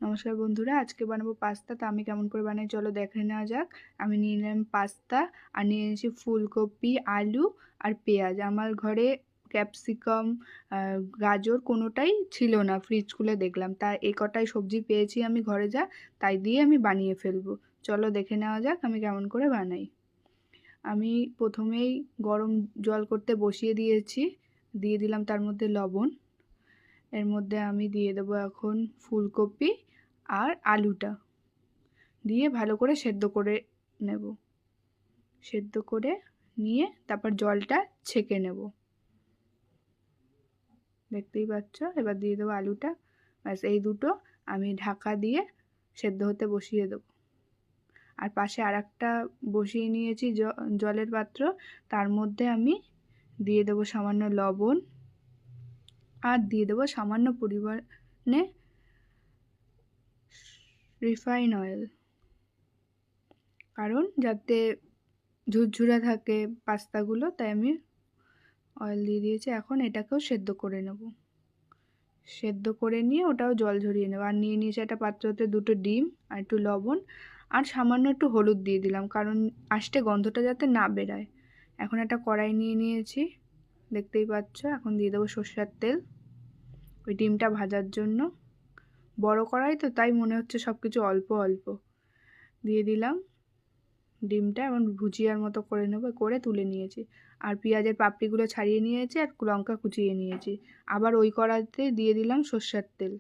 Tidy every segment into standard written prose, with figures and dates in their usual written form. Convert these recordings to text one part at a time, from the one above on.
নমস্কার বন্ধুরা, আজকে বানাবো পাস্তা। তো আমি কেমন করে বানাই চলো দেখে নেওয়া যাক। আমি নিয়ে নিলাম পাস্তা আর নিয়ে নিয়েছি ফুলকপি, আলু আর পেঁয়াজ। আমার ঘরে ক্যাপসিকাম, গাজর কোনোটাই ছিল না, ফ্রিজ খুলে দেখলাম। তা এই কটাই সবজি পেয়েছি আমি ঘরে, যা তাই দিয়ে আমি বানিয়ে ফেলবো। চলো দেখে নেওয়া যাক আমি কেমন করে বানাই। আমি প্রথমেই গরম জল করতে বসিয়ে দিয়েছি, দিয়ে দিলাম তার মধ্যে লবণ। এর মধ্যে আমি দিয়ে দেবো এখন ফুলকপি আর আলুটা দিয়ে ভালো করে সেদ্ধ করে নেব। সেদ্ধ করে নিয়ে তারপর জলটা ছেঁকে নেব, দেখতেই পাচ্ছ। এবার দিয়ে দেবো আলুটা। ব্যাস এই দুটো আমি ঢাকা দিয়ে সেদ্ধ হতে বসিয়ে দেবো। আর পাশে আর একটা বসিয়ে নিয়েছি জলের পাত্র, তার মধ্যে আমি দিয়ে দেবো সামান্য লবণ আর দিয়ে দেবো সামান্য পরিমাণে রিফাইন অয়েল, কারণ যাতে ঝুরঝুরা থাকে পাস্তাগুলো, তাই আমি অয়েল দিয়ে দিয়েছি। এখন এটাকেও সেদ্ধ করে নেব। সেদ্ধ করে নিয়ে ওটাও জল ঝরিয়ে নেব। আর নিয়ে নিয়েছি একটা পাত্রতে দুটো ডিম আর একটু লবণ আর সামান্য একটু হলুদ দিয়ে দিলাম, কারণ আষ্টে গন্ধটা যাতে না বেরায়। এখন একটা কড়াই নিয়ে নিয়েছি, দেখতেই পাচ্ছ। এখন দিয়ে দেবো সর্ষের তেল ওই ডিমটা ভাজার জন্য। বড় কড়াই তো, তাই মনে হচ্ছে সব কিছু অল্প অল্প দিয়ে দিলাম। ডিমটা এমন ভুজিয়ার মতো করে নেব, করে তুলে নিয়েছি। আর পেঁয়াজের পাপড়িগুলো ছাড়িয়ে নিয়েছি আর লঙ্কা কুচিয়ে নিয়েছি। আবার ওই কড়াইতে দিয়ে দিলাম সর্ষের তেল।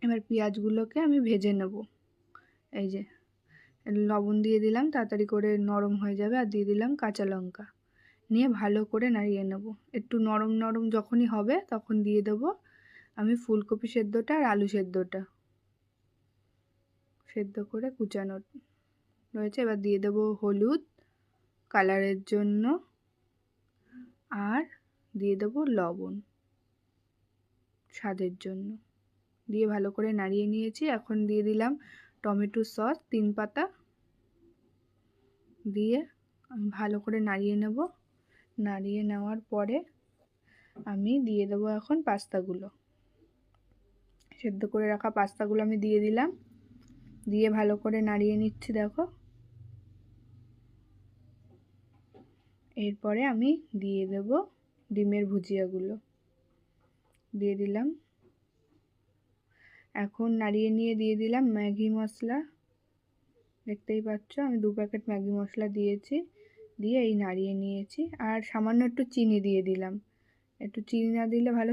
এবার পেঁয়াজগুলোকে আমি ভেজে নেব। এই যে লবণ দিয়ে দিলাম, তাড়াতাড়ি করে নরম হয়ে যাবে। আর দিয়ে দিলাম কাঁচা লঙ্কা, নিয়ে ভালো করে নাড়িয়ে নেব। একটু নরম নরম যখনই হবে তখন দিয়ে দেবো আমি ফুলকপি সেদ্ধটা আর আলু সেদ্ধটা সেদ্ধ করে কুচানো রয়েছে। এবার দিয়ে দেবো হলুদ কালারের জন্য আর দিয়ে দেবো লবণ স্বাদের জন্য। দিয়ে ভালো করে নাড়িয়ে নিয়েছি। এখন দিয়ে দিলাম টমেটো সস 3 পাতা, দিয়ে আমি ভালো করে নাড়িয়ে নেব। নাড়িয়ে নেওয়ার পরে আমি দিয়ে দেবো এখন পাস্তাগুলো। সেদ্ধ করে রাখা পাস্তাগুলো আমি দিয়ে দিলাম, দিয়ে ভালো করে নাড়িয়ে নিচ্ছি, দেখো। এরপরে আমি দিয়ে দেব ডিমের ভুজিয়াগুলো, দিয়ে দিলাম। এখন নাড়িয়ে নিয়ে দিয়ে দিলাম ম্যাগি মশলা, দেখতেই পাচ্ছ আমি 2 প্যাকেট ম্যাগি মশলা দিয়েছি। দিয়ে এই নাড়িয়ে নিয়েছি আর সামান্য একটু চিনি দিয়ে দিলাম। একটু চিনি না দিলে ভালো